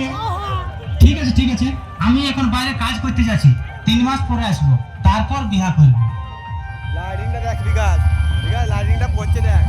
হয়েছে। ঠিক আছে, আমি এখন বাইরে কাজ করতে যাচ্ছি, 3 মাস পরে আসবো, তারপর বিয়া করবো। লাইটিংটা দেখ বিকাশ, বিকাশ লাইটিংটা পড়ছে দেখ।